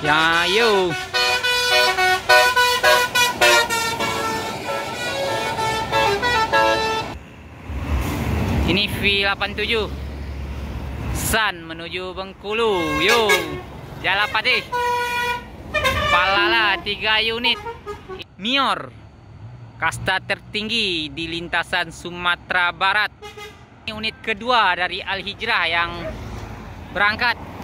Ya, yuk. Ini V87 Sun menuju Bengkulu. Yuk. Jalapati. Palala 3 unit. Mior. Kasta tertinggi di lintasan Sumatera Barat. Ini unit kedua dari Al Hijrah yang berangkat.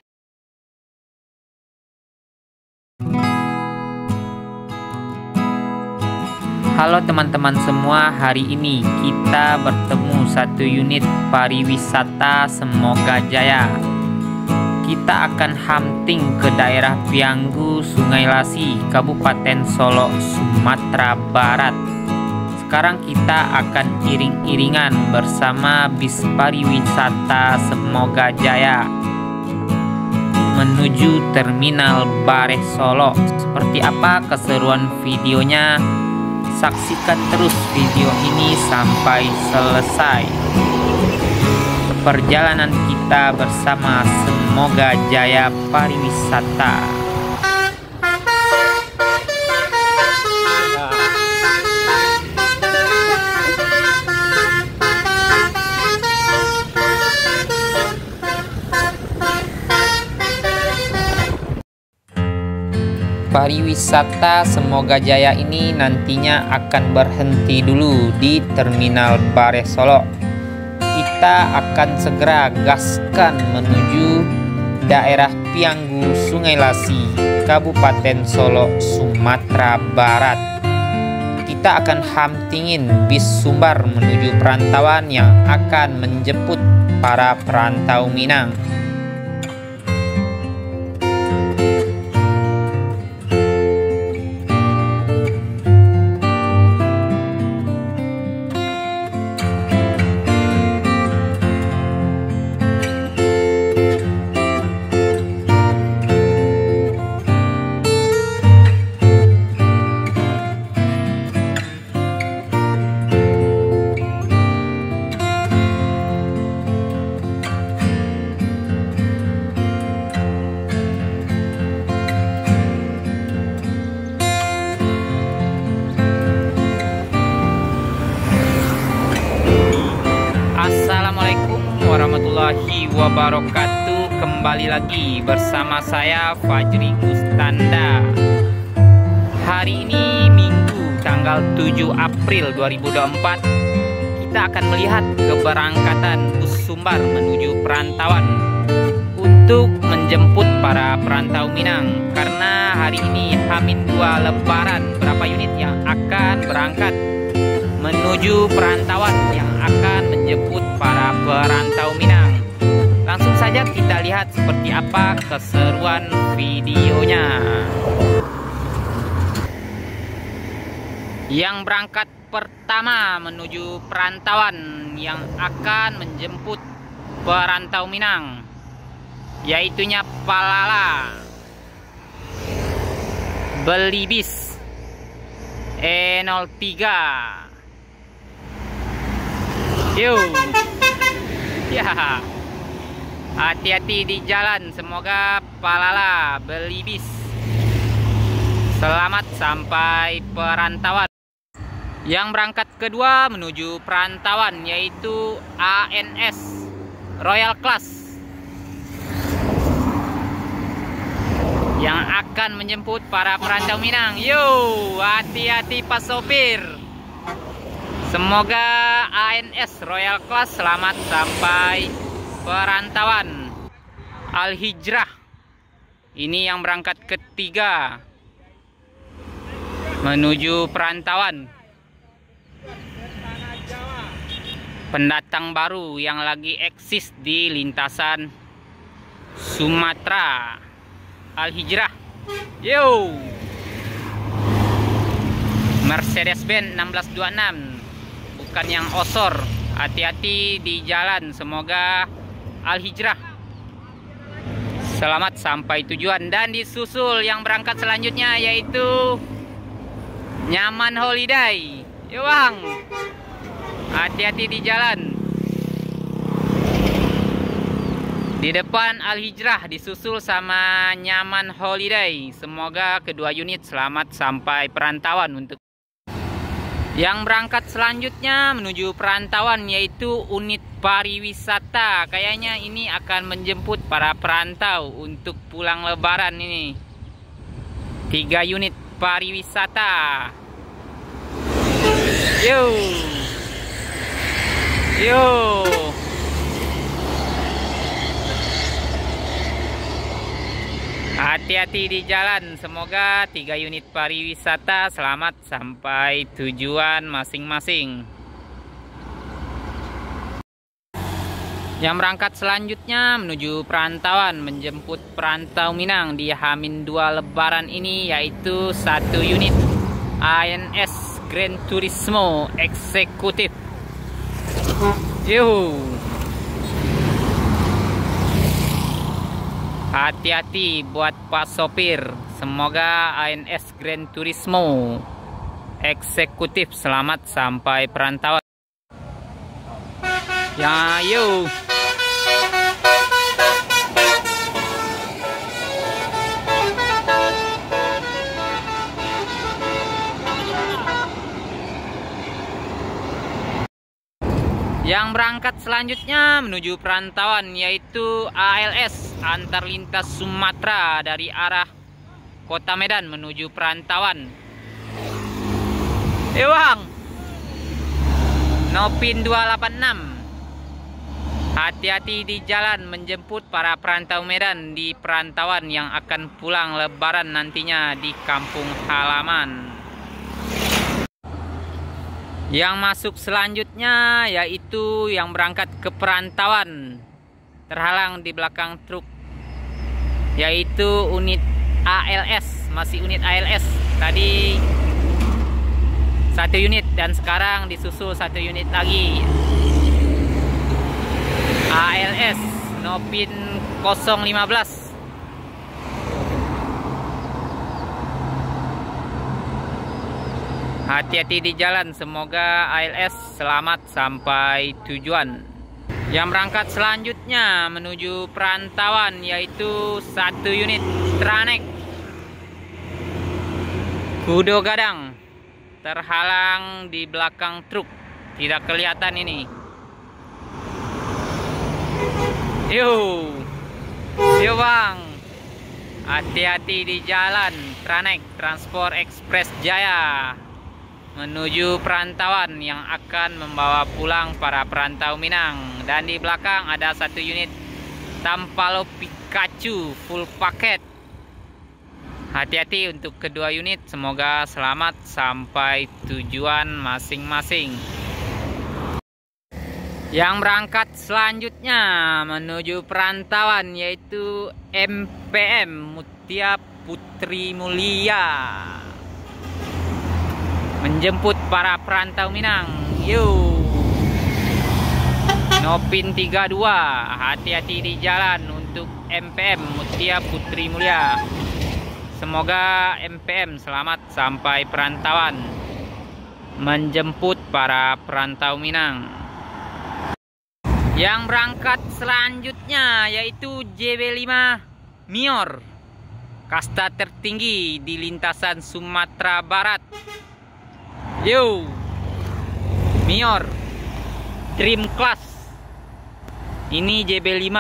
Halo teman-teman semua, hari ini kita bertemu satu unit pariwisata Semoga Jaya. Kita akan hunting ke daerah Pianggu, Sungai Lasi, Kabupaten Solok, Sumatera Barat. Sekarang kita akan iring-iringan bersama bis pariwisata Semoga Jaya menuju Terminal Bareh Solok. Seperti apa keseruan videonya? Saksikan terus video ini sampai selesai. Perjalanan kita bersama Semoga Jaya Pariwisata. Pariwisata Semoga Jaya ini nantinya akan berhenti dulu di Terminal Bareh Solok. Kita akan segera gaskan menuju daerah Pianggu, Sungai Lasi, Kabupaten Solok, Sumatera Barat. Kita akan huntingin bis Sumbar menuju perantauan yang akan menjemput para perantau Minang. Assalamualaikum warahmatullahi wabarakatuh. Kembali lagi bersama saya Fajri Gustanda. Hari ini Minggu tanggal 7 April 2024. Kita akan melihat keberangkatan bus Sumbar menuju perantauan untuk menjemput para perantau Minang. Karena hari ini H-2 Lebaran. Berapa unit yang akan berangkat menuju perantauan yang akan menjemput para perantau Minang. Langsung saja kita lihat seperti apa keseruan videonya. Yang berangkat pertama menuju perantauan yang akan menjemput perantau Minang, yaitunya Palala Belibis E03. Yuk. Ya. Hati-hati di jalan. Semoga Palala Belibis selamat sampai perantauan. Yang berangkat kedua menuju perantauan yaitu ANS Royal Class yang akan menjemput para perantau Minang. Yuk, hati-hati Pak sopir. Semoga ANS Royal Class selamat sampai perantauan. Al Hijrah ini yang berangkat ketiga menuju perantauan. Pendatang baru yang lagi eksis di lintasan Sumatera. Al Hijrah. Yo. Mercedes-Benz 1626. Bukan yang osor. Hati-hati di jalan. Semoga Al Hijrah selamat sampai tujuan. Dan disusul yang berangkat selanjutnya yaitu Nyaman Holiday. Yuk bang, hati-hati di jalan. Di depan Al Hijrah disusul sama Nyaman Holiday. Semoga kedua unit selamat sampai perantauan. Untuk yang berangkat selanjutnya menuju perantauan yaitu unit pariwisata. Kayaknya ini akan menjemput para perantau untuk pulang lebaran ini. 3 unit pariwisata. Yo. Yo. Hati-hati di jalan. Semoga 3 unit pariwisata selamat sampai tujuan masing-masing. Yang berangkat selanjutnya menuju perantauan menjemput perantau Minang di H-2 Lebaran ini yaitu 1 unit ANS Gran Turismo Eksekutif. Yuhu. Hati-hati buat Pak sopir. Semoga ANS Gran Turismo Eksekutif selamat sampai perantauan. Ya, yuk. Yang berangkat selanjutnya menuju perantauan yaitu ALS antar lintas Sumatera dari arah Kota Medan menuju perantauan. Ewang Nopin 286. Hati-hati di jalan menjemput para perantau Medan di perantauan yang akan pulang lebaran nantinya di kampung halaman. Yang masuk selanjutnya yaitu yang berangkat ke perantauan terhalang di belakang truk yaitu unit ALS, masih unit ALS. Tadi 1 unit dan sekarang disusul 1 unit lagi. ALS Nopin 015. Hati-hati di jalan, semoga ALS selamat sampai tujuan. Yang berangkat selanjutnya menuju perantauan yaitu 1 unit Tranek Kudo Gadang terhalang di belakang truk, tidak kelihatan ini. Yuk bang, hati-hati di jalan. Tranek Transport Express Jaya menuju perantauan yang akan membawa pulang para perantau Minang. Dan di belakang ada 1 unit Tampalo Pikachu full paket. Hati-hati untuk kedua unit, semoga selamat sampai tujuan masing-masing. Yang berangkat selanjutnya menuju perantauan yaitu MPM Mutia Putri Mulia menjemput para perantau Minang. Yuk. Nopin 32. Hati-hati di jalan untuk MPM Mutia Putri Mulia. Semoga MPM selamat sampai perantauan menjemput para perantau Minang. Yang berangkat selanjutnya yaitu JB5 Mior, kasta tertinggi di lintasan Sumatera Barat. Yo, Mior Dream Class. Ini JB5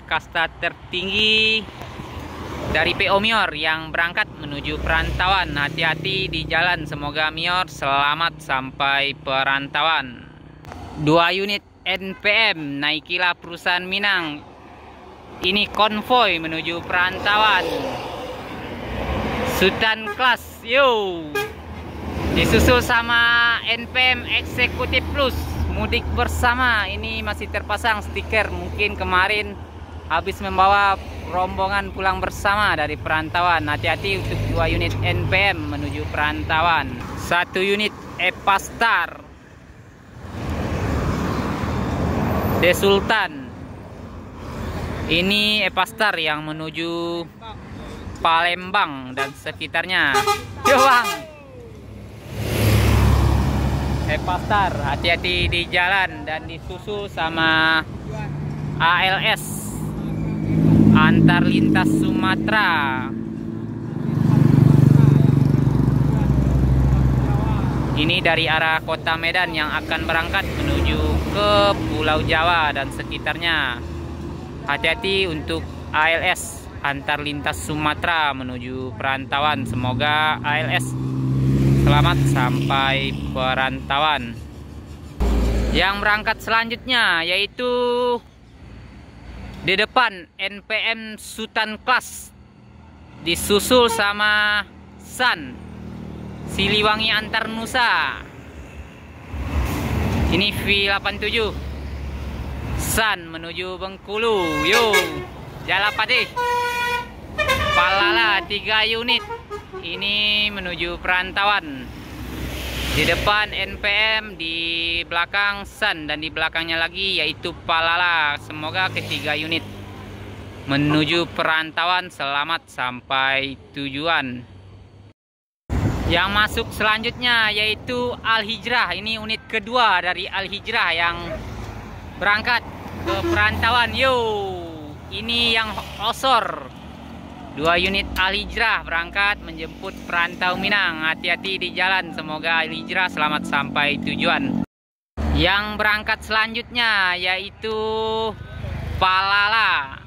kasta tertinggi dari PO Mior yang berangkat menuju perantauan. Hati-hati di jalan, semoga Mior selamat sampai perantauan. 2 unit NPM naikilah perusahaan Minang. Ini konvoy menuju perantauan. Sultan Class, yo. Disusul sama NPM Eksekutif Plus mudik bersama. Ini masih terpasang stiker, mungkin kemarin habis membawa rombongan pulang bersama dari perantauan. Hati-hati untuk 2 unit NPM menuju perantauan. 1 unit Epastar De Sultan. Ini Epastar yang menuju Palembang dan sekitarnya. Yo bang, Epastar, hati-hati di jalan. Dan disusul sama ALS antar lintas Sumatera. Ini dari arah kota Medan yang akan berangkat menuju ke Pulau Jawa dan sekitarnya. Hati-hati untuk ALS antar lintas Sumatera menuju perantauan. Semoga ALS selamat sampai perantauan. Yang berangkat selanjutnya yaitu di depan NPM Sultan Class, disusul sama Sun Siliwangi Antar Nusa. Ini V87 Sun menuju Bengkulu. Yo, Jalapati Palala 3 unit. Ini menuju perantauan. Di depan NPM, di belakang Sun, dan di belakangnya lagi yaitu Palala. Semoga ketiga unit menuju perantauan selamat sampai tujuan. Yang masuk selanjutnya yaitu Al Hijrah. Ini unit kedua dari Al Hijrah yang berangkat ke perantauan. Yo, ini yang osor. 2 unit Al Hijrah berangkat menjemput perantau Minang. Hati-hati di jalan. Semoga Al Hijrah selamat sampai tujuan. Yang berangkat selanjutnya yaitu Palala.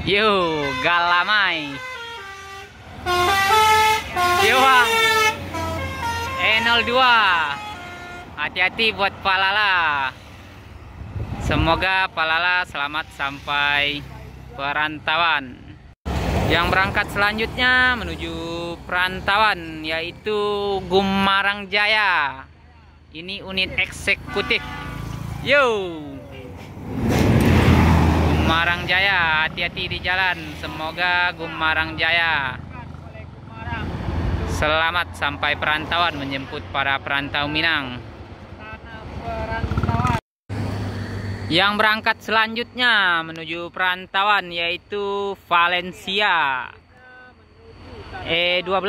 Yo, Galamai. Yuang E02. Hati-hati buat Palala. Semoga Palala selamat sampai perantauan. Yang berangkat selanjutnya menuju perantauan yaitu Gumarang Jaya. Ini unit eksekutif. Yo, Gumarang Jaya, hati-hati di jalan. Semoga Gumarang Jaya selamat sampai perantauan menjemput para perantau Minang. Yang berangkat selanjutnya menuju perantauan yaitu Valencia E12.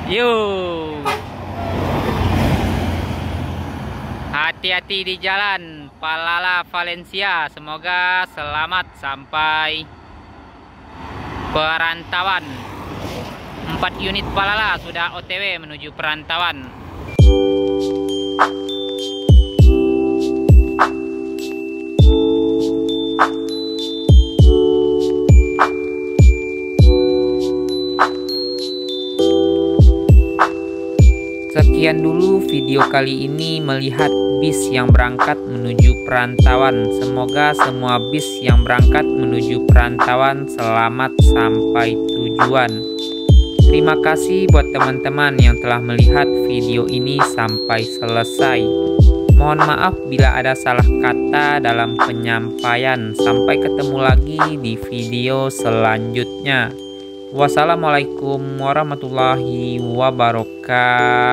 Yo, hati-hati di jalan Palala Valencia. Semoga selamat sampai perantauan. 4 unit Palala sudah OTW menuju perantauan. Sekian dulu video kali ini melihat bis yang berangkat menuju perantauan. Semoga semua bis yang berangkat menuju perantauan selamat sampai tujuan. Terima kasih buat teman-teman yang telah melihat video ini sampai selesai. Mohon maaf bila ada salah kata dalam penyampaian. Sampai ketemu lagi di video selanjutnya. Wassalamualaikum warahmatullahi wabarakatuh.